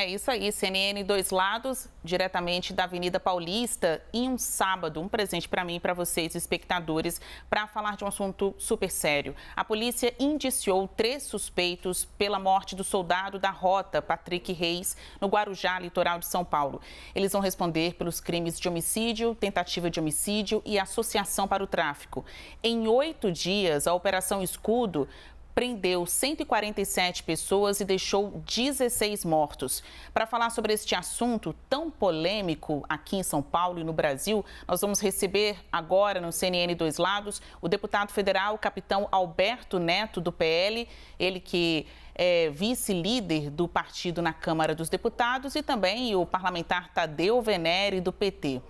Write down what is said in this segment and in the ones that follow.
É isso aí, CNN Dois Lados, diretamente da Avenida Paulista, em um sábado, um presente para mim e para vocês, espectadores, para falar de um assunto super sério. A polícia indiciou 3 suspeitos pela morte do soldado da Rota, Patrick Reis, no Guarujá, litoral de São Paulo. Eles vão responder pelos crimes de homicídio, tentativa de homicídio e associação para o tráfico. Em 8 dias, a Operação Escudo prendeu 147 pessoas e deixou 16 mortos. Para falar sobre este assunto tão polêmico aqui em São Paulo e no Brasil, nós vamos receber agora no CNN Dois Lados o deputado federal, capitão Alberto Neto, do PL, ele que é vice-líder do partido na Câmara dos Deputados, e também o parlamentar Tadeu Venere, do PT.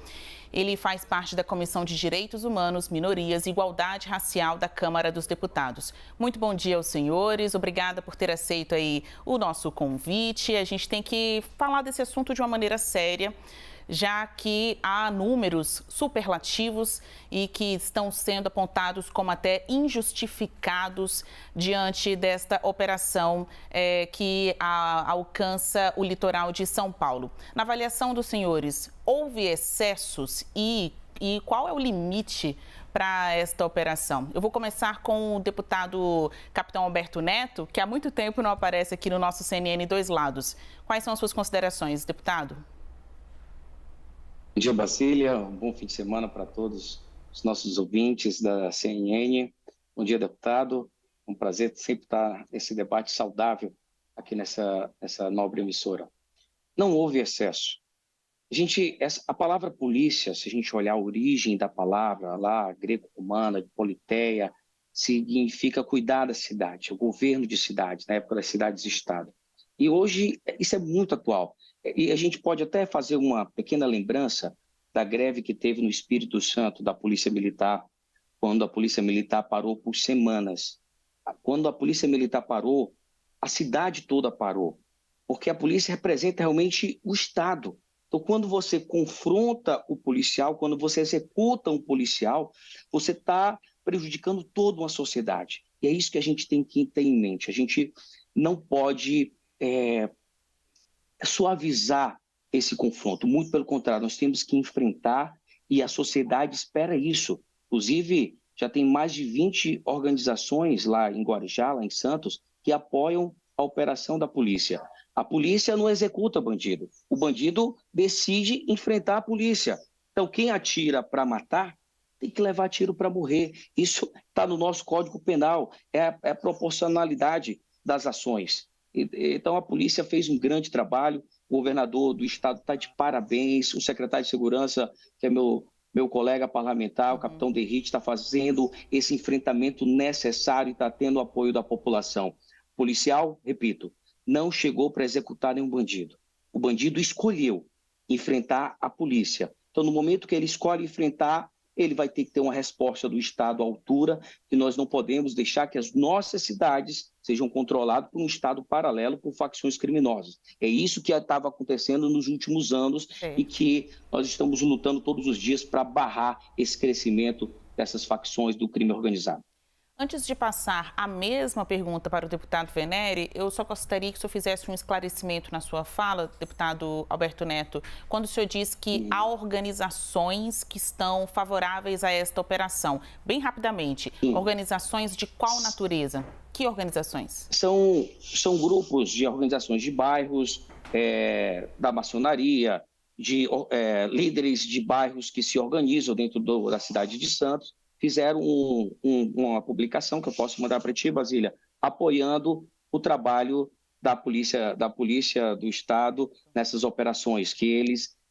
Ele faz parte da Comissão de Direitos Humanos, Minorias e Igualdade Racial da Câmara dos Deputados. Muito bom dia aos senhores, obrigada por ter aceito aí o nosso convite. A gente tem que falar desse assunto de uma maneira séria, já que há números superlativos e que estão sendo apontados como até injustificados diante desta operação que alcança o litoral de São Paulo. Na avaliação dos senhores, houve excessos e qual é o limite para esta operação? Eu vou começar com o deputado capitão Alberto Neto, que há muito tempo não aparece aqui no nosso CNN Dois Lados. Quais são as suas considerações, deputado? Bom dia, Basília. Um bom fim de semana para todos os nossos ouvintes da CNN. Bom dia, deputado. Um prazer sempre estar nesse debate saudável aqui nessa nobre emissora. Não houve excesso. A palavra polícia, se a gente olhar a origem da palavra lá, greco-romana, de politeia, significa cuidar da cidade, o governo de cidades, na época das cidades-estado. E hoje isso é muito atual. E a gente pode até fazer uma pequena lembrança da greve que teve no Espírito Santo da Polícia Militar, quando a Polícia Militar parou por semanas. Quando a Polícia Militar parou, a cidade toda parou, porque a polícia representa realmente o Estado. Então, quando você confronta o policial, quando você executa um policial, você está prejudicando toda uma sociedade. E é isso que a gente tem que ter em mente. A gente não pode suavizar esse confronto. Muito pelo contrário, nós temos que enfrentar, e a sociedade espera isso. Inclusive, já tem mais de 20 organizações lá em Guarujá, lá em Santos, que apoiam a operação da polícia. A polícia não executa bandido. O bandido decide enfrentar a polícia. Então, quem atira para matar, tem que levar tiro para morrer. Isso está no nosso Código Penal, é a proporcionalidade das ações. Então, a polícia fez um grande trabalho, o governador do estado está de parabéns, o secretário de Segurança, que é meu colega parlamentar, o capitão Derrite, está fazendo esse enfrentamento necessário e está tendo o apoio da população. O policial, repito, não chegou para executar nenhum bandido. O bandido escolheu enfrentar a polícia. Então, no momento que ele escolhe enfrentar, ele vai ter que ter uma resposta do Estado à altura, e nós não podemos deixar que as nossas cidades sejam controladas por um Estado paralelo, por facções criminosas. É isso que estava acontecendo nos últimos anos e que nós estamos lutando todos os dias para barrar esse crescimento dessas facções do crime organizado. Antes de passar a mesma pergunta para o deputado Venere, eu só gostaria que o senhor fizesse um esclarecimento na sua fala, deputado Alberto Neto, quando o senhor diz que há organizações que estão favoráveis a esta operação. Bem rapidamente, organizações de qual natureza? Que organizações? São grupos de organizações de bairros, da maçonaria, de líderes de bairros que se organizam dentro da cidade de Santos, fizeram uma publicação que eu posso mandar para ti, Basília, apoiando o trabalho da polícia do Estado nessas operações, que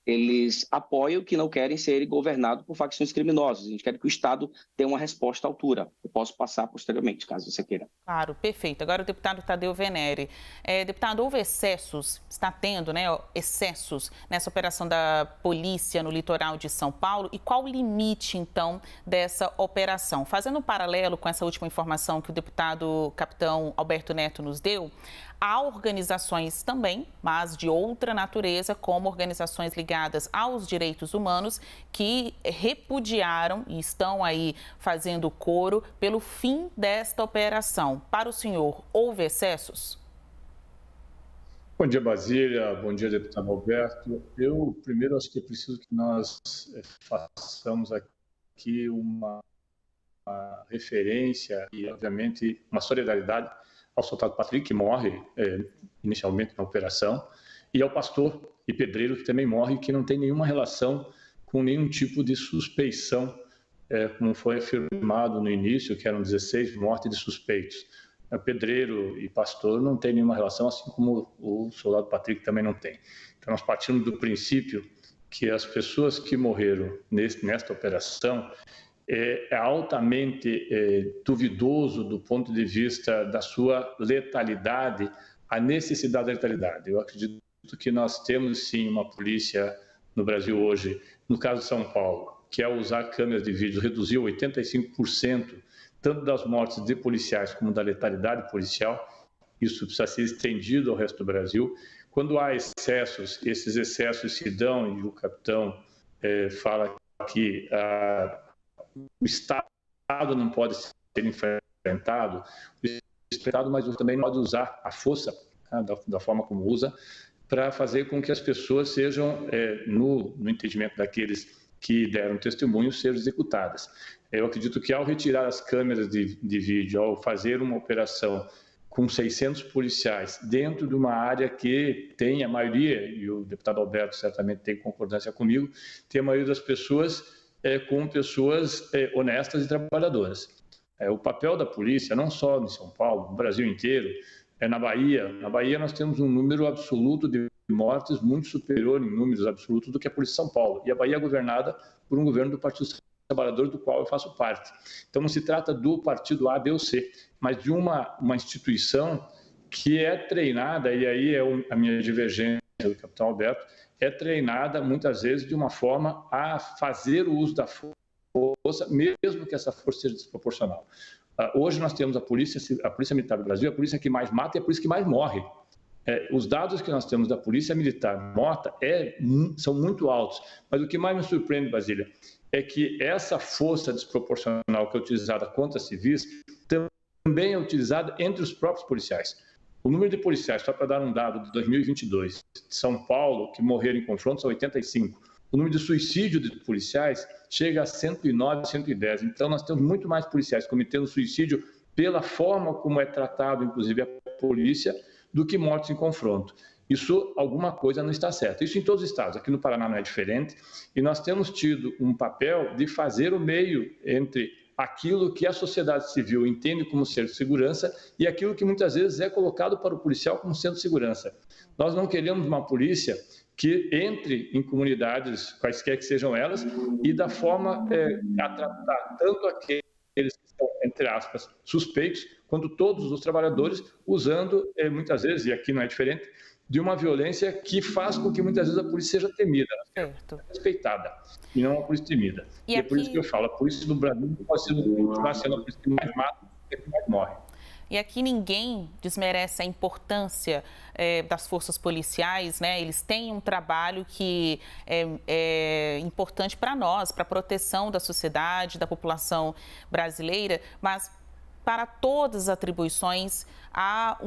eles apoiam, que não querem ser governados por facções criminosas. A gente quer que o Estado dê uma resposta à altura. Eu posso passar posteriormente, caso você queira. Claro, perfeito. Agora o deputado Tadeu Venere. Deputado, houve excessos, está tendo, né, excessos nessa operação da polícia no litoral de São Paulo, e qual o limite, então, dessa operação? Fazendo um paralelo com essa última informação que o deputado capitão Alberto Neto nos deu, há organizações também, mas de outra natureza, como organizações ligadas aos direitos humanos, que repudiaram e estão aí fazendo coro pelo fim desta operação. Para o senhor, houve excessos? Bom dia, Basília. Bom dia, deputado Alberto. Eu, primeiro, acho que é preciso que nós façamos aqui uma referência e, obviamente, uma solidariedade ao soldado Patrick, que morre inicialmente na operação, e ao pastor e pedreiro, que também morre, que não tem nenhuma relação com nenhum tipo de suspeição, como foi afirmado no início, que eram 16 mortes de suspeitos. Pedreiro e pastor não tem nenhuma relação, assim como o soldado Patrick também não tem. Então, nós partimos do princípio que as pessoas que morreram nesta operação é altamente duvidoso do ponto de vista da sua letalidade, a necessidade da letalidade. Eu acredito que nós temos, sim, uma polícia no Brasil hoje, no caso de São Paulo, que ao usar câmeras de vídeo reduziu 85%, tanto das mortes de policiais como da letalidade policial. Isso precisa ser estendido ao resto do Brasil. Quando há excessos, esses excessos se dão, e o capitão fala que o Estado não pode ser enfrentado, mas também não pode usar a força, da forma como usa, para fazer com que as pessoas sejam, no entendimento daqueles que deram testemunho, sejam executadas. Eu acredito que ao retirar as câmeras de vídeo, ao fazer uma operação com 600 policiais dentro de uma área que tem a maioria, e o deputado Alberto certamente tem concordância comigo, tem a maioria das pessoas com pessoas honestas e trabalhadoras. O papel da polícia, não só em São Paulo, no Brasil inteiro, na Bahia. Na Bahia nós temos um número absoluto de mortes muito superior em números absolutos do que a Polícia de São Paulo. E a Bahia é governada por um governo do Partido Trabalhador, do qual eu faço parte. Então não se trata do partido A, B ou C, mas de uma instituição que é treinada, e aí é a minha divergência do capitão Alberto, é treinada muitas vezes de uma forma a fazer o uso da força, mesmo que essa força seja desproporcional. Hoje nós temos a Polícia Militar do Brasil, a polícia que mais mata e a polícia que mais morre. Os dados que nós temos da Polícia Militar morta são muito altos, mas o que mais me surpreende, Basília, é que essa força desproporcional que é utilizada contra civis também é utilizada entre os próprios policiais. O número de policiais, só para dar um dado de 2022, de São Paulo, que morreram em confrontos, é 85. O número de suicídio de policiais chega a 109, 110. Então, nós temos muito mais policiais cometendo suicídio pela forma como é tratado, inclusive, a polícia, do que mortes em confronto. Isso, alguma coisa não está certa. Isso em todos os estados. Aqui no Paraná não é diferente. E nós temos tido um papel de fazer o meio entre aquilo que a sociedade civil entende como ser segurança e aquilo que muitas vezes é colocado para o policial como sendo segurança. Nós não queremos uma polícia que entre em comunidades, quaisquer que sejam elas, e da forma a tratar tanto aqueles que estão, entre aspas, suspeitos, quanto todos os trabalhadores, usando, muitas vezes, e aqui não é diferente, de uma violência que faz com que muitas vezes a polícia seja temida, respeitada, e não uma polícia temida. E é por isso que eu falo, a polícia do Brasil não pode continuar sendo a polícia que mais mata e que mais morre. E aqui ninguém desmerece a importância das forças policiais, né? Eles têm um trabalho que é importante para nós, para a proteção da sociedade, da população brasileira, mas para todas as atribuições há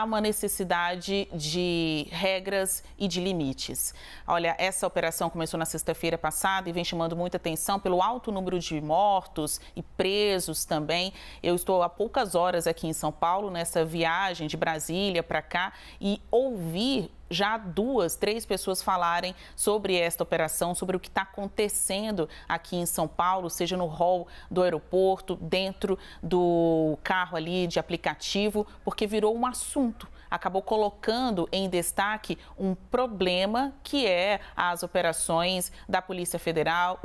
uma necessidade de regras e de limites. Olha, essa operação começou na sexta-feira passada e vem chamando muita atenção pelo alto número de mortos e presos também. Eu estou há poucas horas aqui em São Paulo, nessa viagem de Brasília para cá, e ouvi já 2, 3 pessoas falarem sobre esta operação, sobre o que está acontecendo aqui em São Paulo, seja no hall do aeroporto, dentro do carro ali de aplicativo, porque virou um assunto. Acabou colocando em destaque um problema que é as operações da Polícia Federal,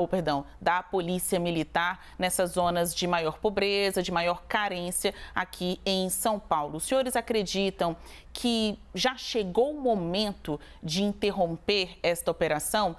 da Polícia Militar nessas zonas de maior pobreza, de maior carência aqui em São Paulo. Os senhores acreditam que já chegou o momento de interromper esta operação?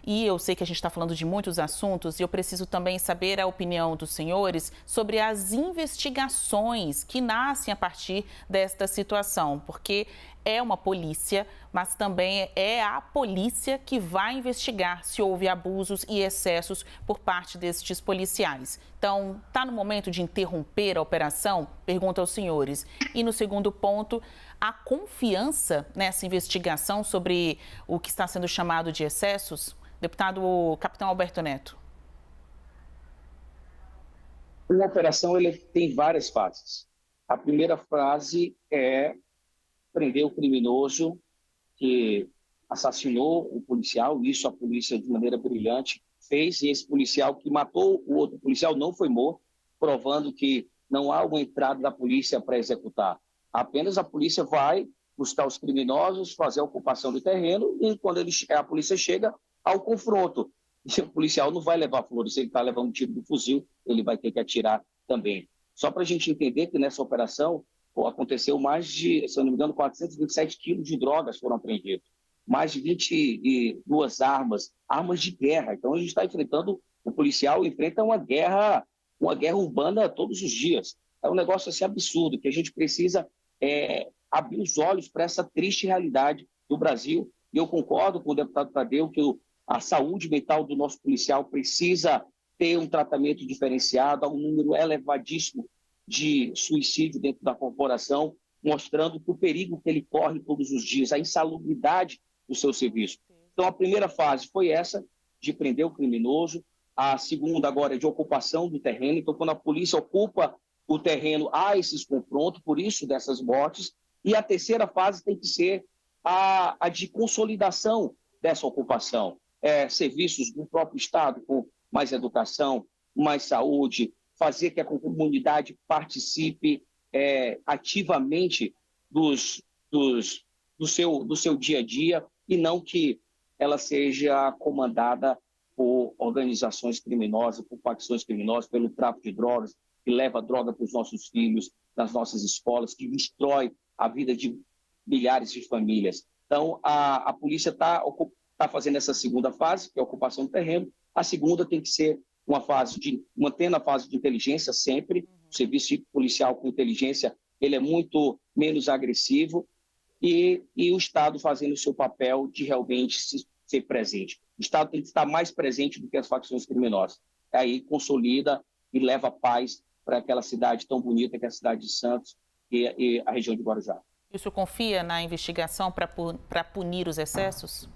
E eu sei que a gente está falando de muitos assuntos e eu preciso também saber a opinião dos senhores sobre as investigações que nascem a partir desta situação, porque é uma polícia, mas também é a polícia que vai investigar se houve abusos e excessos por parte destes policiais. Então, está no momento de interromper a operação? Pergunto aos senhores. E no segundo ponto, a confiança nessa investigação sobre o que está sendo chamado de excessos? Deputado Capitão Alberto Neto. Uma operação ele tem várias fases. A primeira fase é prender o criminoso que assassinou o policial, isso a polícia de maneira brilhante fez, e esse policial que matou o outro policial não foi morto, provando que não há uma entrada da polícia para executar. Apenas a polícia vai buscar os criminosos, fazer a ocupação do terreno, e quando a polícia chega ao confronto, e o policial não vai levar flores, se ele está levando um tiro do fuzil, ele vai ter que atirar também. Só para a gente entender que nessa operação aconteceu mais de, se eu não me engano, 427 quilos de drogas foram apreendidos, mais de 22 armas de guerra. Então a gente está enfrentando, o policial enfrenta uma guerra urbana todos os dias. É um negócio assim absurdo, que a gente precisa abrir os olhos para essa triste realidade do Brasil. E eu concordo com o deputado Tadeu que a saúde mental do nosso policial precisa ter um tratamento diferenciado. Há um número elevadíssimo de suicídio dentro da corporação, mostrando o perigo que ele corre todos os dias, a insalubridade do seu serviço. Então, a primeira fase foi essa, de prender o criminoso. A segunda agora é de ocupação do terreno. Então, quando a polícia ocupa o terreno, há esses confrontos, por isso dessas mortes. E a terceira fase tem que ser a de consolidação dessa ocupação. Serviços do próprio Estado, com mais educação, mais saúde, fazer que a comunidade participe ativamente do seu dia a dia e não que ela seja comandada por organizações criminosas, por facções criminosas, pelo tráfico de drogas, que leva droga para os nossos filhos, nas nossas escolas, que destrói a vida de milhares de famílias. Então, a polícia está fazendo essa segunda fase, que é a ocupação do terreno. A segunda tem que ser uma fase mantendo a fase de inteligência sempre. O serviço policial com inteligência ele é muito menos agressivo e o Estado fazendo o seu papel de realmente ser presente. O Estado tem que estar mais presente do que as facções criminosas. Aí consolida e leva paz para aquela cidade tão bonita que é a cidade de Santos e a região de Guarujá. O senhor confia na investigação para punir os excessos?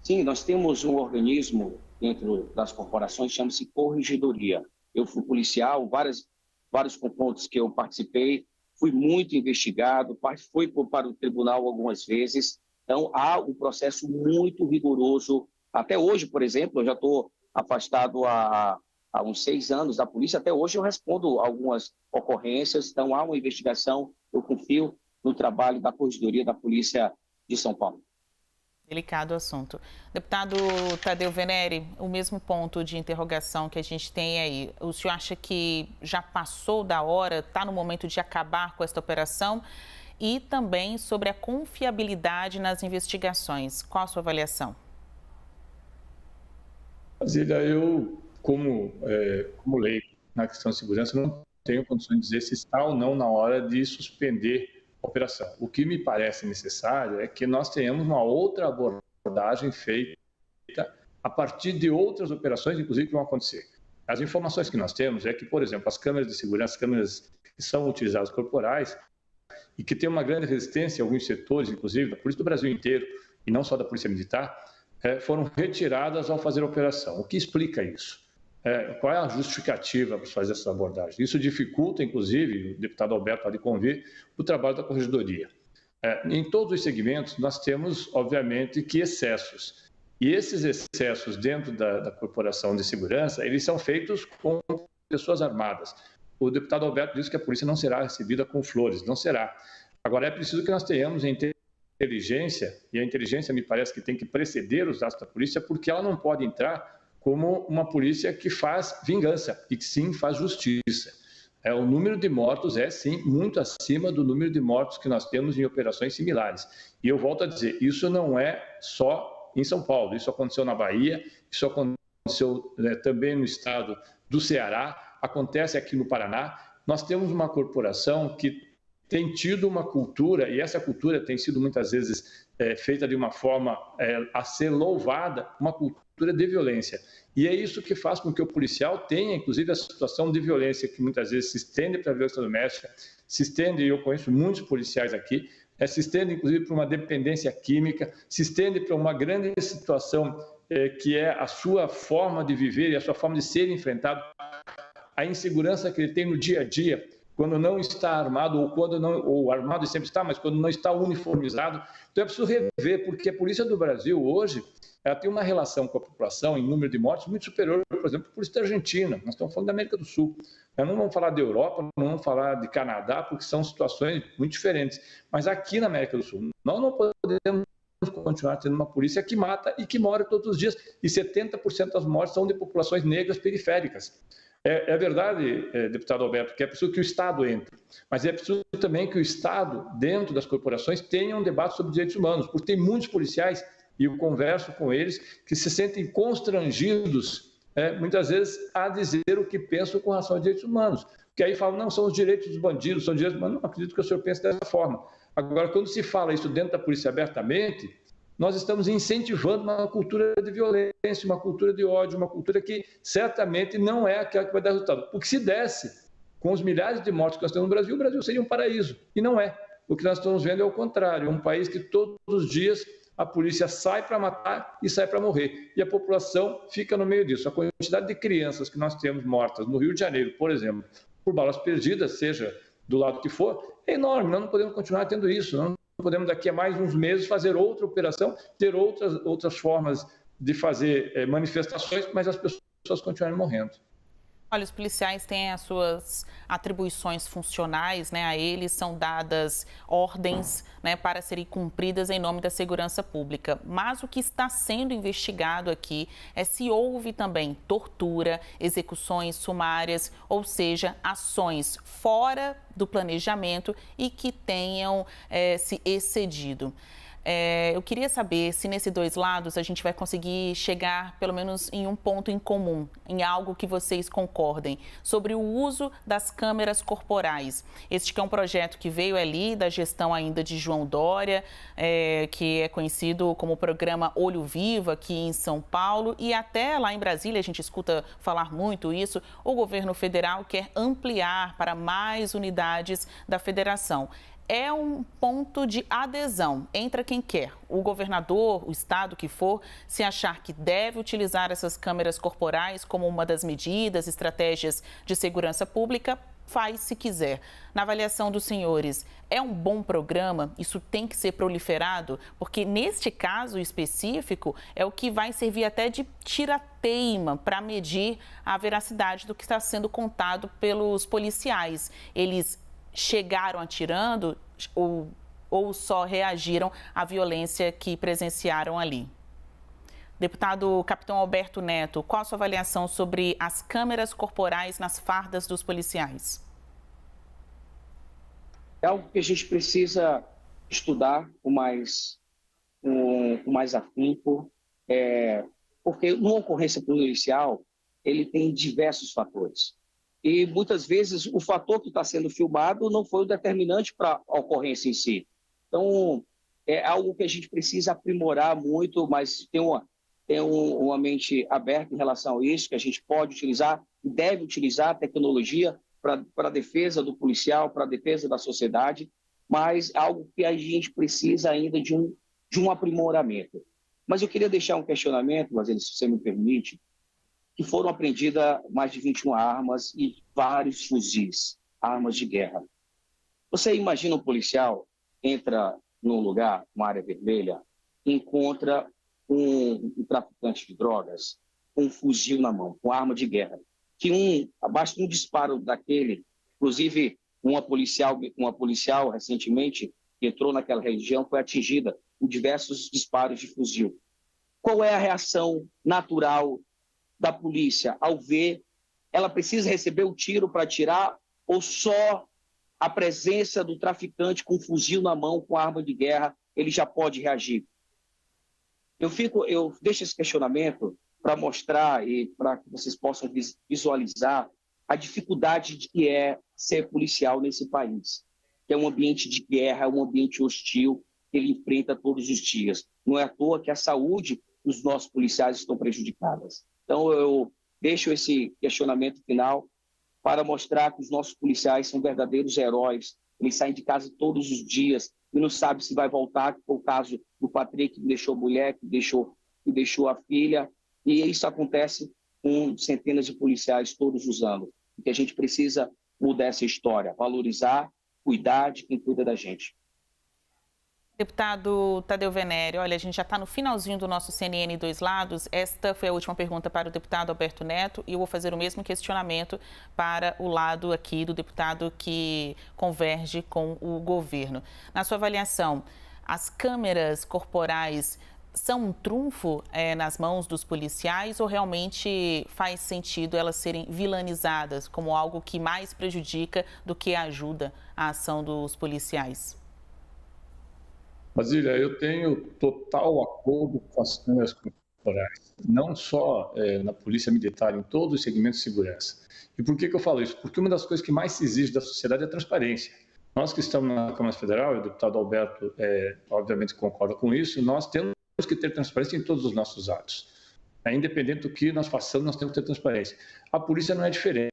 Sim, nós temos um organismo dentro das corporações, chama-se Corregedoria. Eu fui policial, vários confrontos que eu participei, fui muito investigado, fui para o tribunal algumas vezes. Então, há um processo muito rigoroso. Até hoje, por exemplo, eu já estou afastado há uns 6 anos da polícia. Até hoje eu respondo algumas ocorrências. Então, há uma investigação. Eu confio no trabalho da Corregedoria da Polícia de São Paulo. Delicado assunto. Deputado Tadeu Venere, o mesmo ponto de interrogação que a gente tem aí. O senhor acha que já passou da hora, está no momento de acabar com esta operação? E também sobre a confiabilidade nas investigações. Qual a sua avaliação? Zília, eu, como leigo na questão de segurança, não tenho condições de dizer se está ou não na hora de suspender operação. O que me parece necessário é que nós tenhamos uma outra abordagem feita a partir de outras operações, inclusive, que vão acontecer. As informações que nós temos é que, por exemplo, as câmeras de segurança, as câmeras que são utilizadas corporais e que têm uma grande resistência em alguns setores, inclusive da Polícia do Brasil inteiro, e não só da Polícia Militar, foram retiradas ao fazer a operação. O que explica isso? Qual é a justificativa para fazer essa abordagem? Isso dificulta, inclusive, o deputado Alberto há de convir, o trabalho da Corregedoria. Em todos os segmentos, nós temos, obviamente, que excessos. E esses excessos dentro da Corporação de Segurança, eles são feitos com pessoas armadas. O deputado Alberto disse que a polícia não será recebida com flores, não será. Agora, é preciso que nós tenhamos inteligência, e a inteligência me parece que tem que preceder os atos da polícia, porque ela não pode entrar como uma polícia que faz vingança e que sim faz justiça. O número de mortos é sim muito acima do número de mortos que nós temos em operações similares. E eu volto a dizer, isso não é só em São Paulo, isso aconteceu na Bahia, isso aconteceu também no estado do Ceará, acontece aqui no Paraná. Nós temos uma corporação que tem tido uma cultura, e essa cultura tem sido muitas vezes feita de uma forma a ser louvada, uma cultura de violência. E é isso que faz com que o policial tenha, inclusive, a situação de violência que muitas vezes se estende para a violência doméstica, se estende, e eu conheço muitos policiais aqui, se estende, inclusive, para uma dependência química, se estende para uma grande situação que é a sua forma de viver e a sua forma de ser enfrentado, a insegurança que ele tem no dia a dia, quando não está armado, ou quando não, ou armado sempre está, mas quando não está uniformizado. Então é preciso rever, porque a polícia do Brasil hoje, ela tem uma relação com a população em número de mortes muito superior, por exemplo, à polícia da Argentina. Nós estamos falando da América do Sul. Nós não vamos falar da Europa, não vamos falar de Canadá, porque são situações muito diferentes. Mas aqui na América do Sul, nós não podemos continuar tendo uma polícia que mata e que morre todos os dias. E 70% das mortes são de populações negras periféricas. É verdade, deputado Alberto, que é preciso que o Estado entre, mas é preciso também que o Estado, dentro das corporações, tenha um debate sobre direitos humanos, porque tem muitos policiais, e eu converso com eles, que se sentem constrangidos, muitas vezes, a dizer o que pensam com relação aos direitos humanos. Porque aí falam, não, são os direitos dos bandidos, são direitos humanos. Não acredito que o senhor pense dessa forma. Agora, quando se fala isso dentro da polícia abertamente, nós estamos incentivando uma cultura de violência, uma cultura de ódio, uma cultura que certamente não é aquela que vai dar resultado. Porque se desse, com os milhares de mortes que nós temos no Brasil, o Brasil seria um paraíso. E não é. O que nós estamos vendo é o contrário. É um país que todos os dias a polícia sai para matar e sai para morrer. E a população fica no meio disso. A quantidade de crianças que nós temos mortas no Rio de Janeiro, por exemplo, por balas perdidas, seja do lado que for, é enorme. Nós não podemos continuar tendo isso. Não podemos daqui a mais uns meses fazer outra operação, ter outras formas de fazer manifestações, mas as pessoas continuarem morrendo. Olha, os policiais têm as suas atribuições funcionais, né? A eles são dadas ordens, né, para serem cumpridas em nome da segurança pública. Mas o que está sendo investigado aqui é se houve também tortura, execuções sumárias, ou seja, ações fora do planejamento e que tenham se excedido. Eu queria saber se nesses dois lados a gente vai conseguir chegar pelo menos em um ponto em comum, em algo que vocês concordem, sobre o uso das câmeras corporais. Este que é um projeto que veio ali da gestão ainda de João Dória, que é conhecido como o programa Olho Vivo aqui em São Paulo, e até lá em Brasília, a gente escuta falar muito isso, o governo federal quer ampliar para mais unidades da federação. É um ponto de adesão. Entra quem quer. O governador, o estado que for, se achar que deve utilizar essas câmeras corporais como uma das medidas, estratégias de segurança pública, faz se quiser. Na avaliação dos senhores, é um bom programa? Isso tem que ser proliferado? Porque neste caso específico, é o que vai servir até de tirateima para medir a veracidade do que está sendo contado pelos policiais. Eles chegaram atirando ou só reagiram à violência que presenciaram ali? Deputado Capitão Alberto Neto, qual a sua avaliação sobre as câmeras corporais nas fardas dos policiais? É algo que a gente precisa estudar com mais afinco, porque numa ocorrência policial, ele tem diversos fatores. E muitas vezes o fator que está sendo filmado não foi o determinante para a ocorrência em si. Então, é algo que a gente precisa aprimorar muito, mas tem uma mente aberta em relação a isso, que a gente pode utilizar e deve utilizar a tecnologia para a defesa do policial, para a defesa da sociedade, mas algo que a gente precisa ainda de um aprimoramento. Mas eu queria deixar um questionamento, Vasile, se você me permite, que foram apreendidas mais de 21 armas e vários fuzis, armas de guerra. Você imagina um policial entra num lugar, uma área vermelha, encontra um traficante de drogas com um fuzil na mão, com arma de guerra, que abaixo de um disparo daquele, inclusive uma policial recentemente que entrou naquela região foi atingida por diversos disparos de fuzil. Qual é a reação natural da polícia ao ver? Ela precisa receber o tiro para atirar ou só a presença do traficante com um fuzil na mão, com arma de guerra, ele já pode reagir? Eu deixo esse questionamento para mostrar e para que vocês possam visualizar a dificuldade que é ser policial nesse país. que é um ambiente de guerra, um ambiente hostil que ele enfrenta todos os dias. Não é à toa que a saúde dos nossos policiais estão prejudicadas. Então, eu deixo esse questionamento final para mostrar que os nossos policiais são verdadeiros heróis. Eles saem de casa todos os dias e não sabem se vai voltar, que foi o caso do Patrick, que deixou a mulher, que deixou a filha. E isso acontece com centenas de policiais todos os anos. E que a gente precisa mudar essa história, valorizar, cuidar de quem cuida da gente. Deputado Tadeu Venere, olha, a gente já está no finalzinho do nosso CNN Dois Lados. Esta foi a última pergunta para o deputado Alberto Neto e eu vou fazer o mesmo questionamento para o lado aqui do deputado que converge com o governo. Na sua avaliação, as câmeras corporais são um trunfo nas mãos dos policiais ou realmente faz sentido elas serem vilanizadas como algo que mais prejudica do que ajuda a ação dos policiais? Basília, eu tenho total acordo com as câmeras corporais, não só na Polícia Militar, em todos os segmentos de segurança. E por que eu falo isso? Porque uma das coisas que mais se exige da sociedade é a transparência. Nós que estamos na Câmara Federal, e o deputado Alberto obviamente concorda com isso, nós temos que ter transparência em todos os nossos atos. Independente do que nós façamos, nós temos que ter transparência. A polícia não é diferente.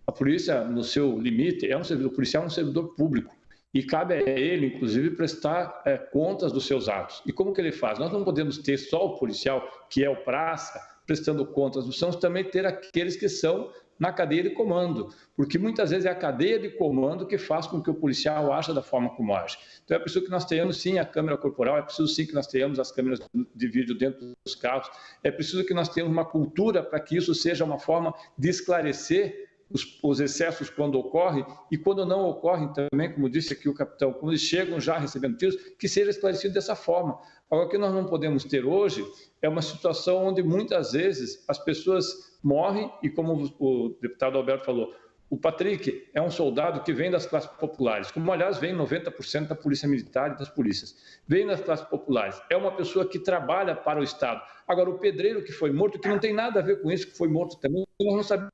A polícia, no seu limite, o policial é um servidor público. E cabe a ele, inclusive, prestar contas dos seus atos. E como que ele faz? Nós não podemos ter só o policial, que é o praça, prestando contas, nós precisamos também ter aqueles que são na cadeia de comando, porque muitas vezes é a cadeia de comando que faz com que o policial aja da forma como age. Então é preciso que nós tenhamos sim a câmera corporal, é preciso sim que nós tenhamos as câmeras de vídeo dentro dos carros, é preciso que nós tenhamos uma cultura para que isso seja uma forma de esclarecer os excessos quando ocorrem e quando não ocorrem também, como disse aqui o capitão, quando eles chegam já recebendo tiros, que seja esclarecido dessa forma. Agora, o que nós não podemos ter hoje é uma situação onde muitas vezes as pessoas morrem e, como o deputado Alberto falou, o Patrick é um soldado que vem das classes populares, como aliás vem 90% da polícia militar e das polícias, vem das classes populares, é uma pessoa que trabalha para o Estado. Agora, o pedreiro que foi morto, que não tem nada a ver com isso, que foi morto também, nós não sabemos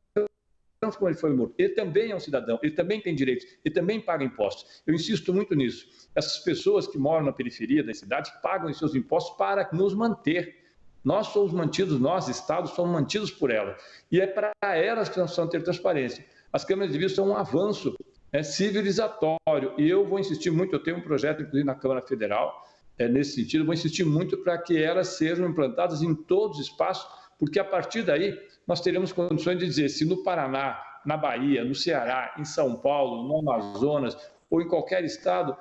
como ele foi morto. Ele também é um cidadão, ele também tem direitos, ele também paga impostos. Eu insisto muito nisso. Essas pessoas que moram na periferia das cidades pagam os seus impostos para nos manter. Nós somos mantidos, nós, Estados, somos mantidos por elas. E é para elas que nós precisamos ter transparência. As câmeras de vídeo são um avanço civilizatório. E eu vou insistir muito, eu tenho um projeto, inclusive, na Câmara Federal, nesse sentido, eu vou insistir muito para que elas sejam implantadas em todos os espaços, porque a partir daí nós teremos condições de dizer se no Paraná, na Bahia, no Ceará, em São Paulo, no Amazonas ou em qualquer estado,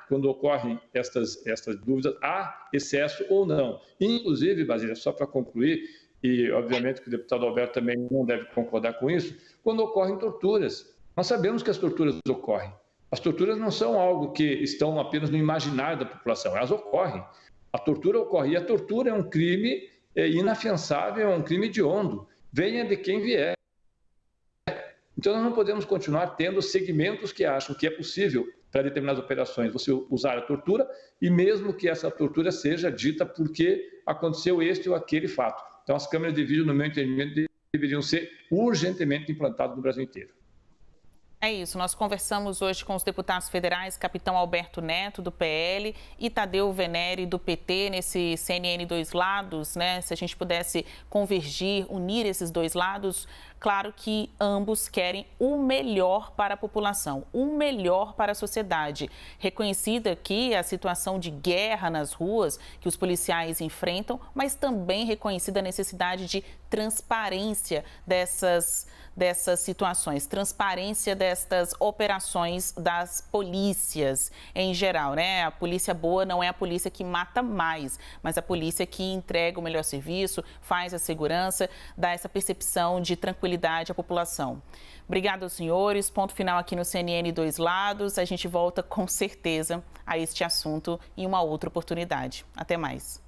quando ocorrem estas dúvidas, há excesso ou não. Inclusive, Basília, só para concluir, e obviamente que o deputado Alberto também não deve concordar com isso, quando ocorrem torturas. Nós sabemos que as torturas ocorrem. As torturas não são algo que estão apenas no imaginário da população, elas ocorrem. A tortura ocorre, e a tortura é um crime inafiançável, é um crime hediondo, venha de quem vier. Então, nós não podemos continuar tendo segmentos que acham que é possível, para determinadas operações, você usar a tortura, e mesmo que essa tortura seja dita porque aconteceu este ou aquele fato. Então, as câmeras de vídeo, no meu entendimento, deveriam ser urgentemente implantadas no Brasil inteiro. É isso, nós conversamos hoje com os deputados federais, capitão Alberto Neto, do PL, e Tadeu Venere, do PT, nesse CNN Dois Lados, né? Se a gente pudesse convergir, unir esses dois lados, claro que ambos querem o melhor para a população, o melhor para a sociedade. Reconhecida aqui a situação de guerra nas ruas que os policiais enfrentam, mas também reconhecida a necessidade de transparência dessas situações, transparência destas operações das polícias em geral, né? A polícia boa não é a polícia que mata mais, mas a polícia que entrega o melhor serviço, faz a segurança, dá essa percepção de tranquilidade à população. Obrigada aos senhores. Ponto final aqui no CNN Dois Lados. A gente volta com certeza a este assunto em uma outra oportunidade. Até mais.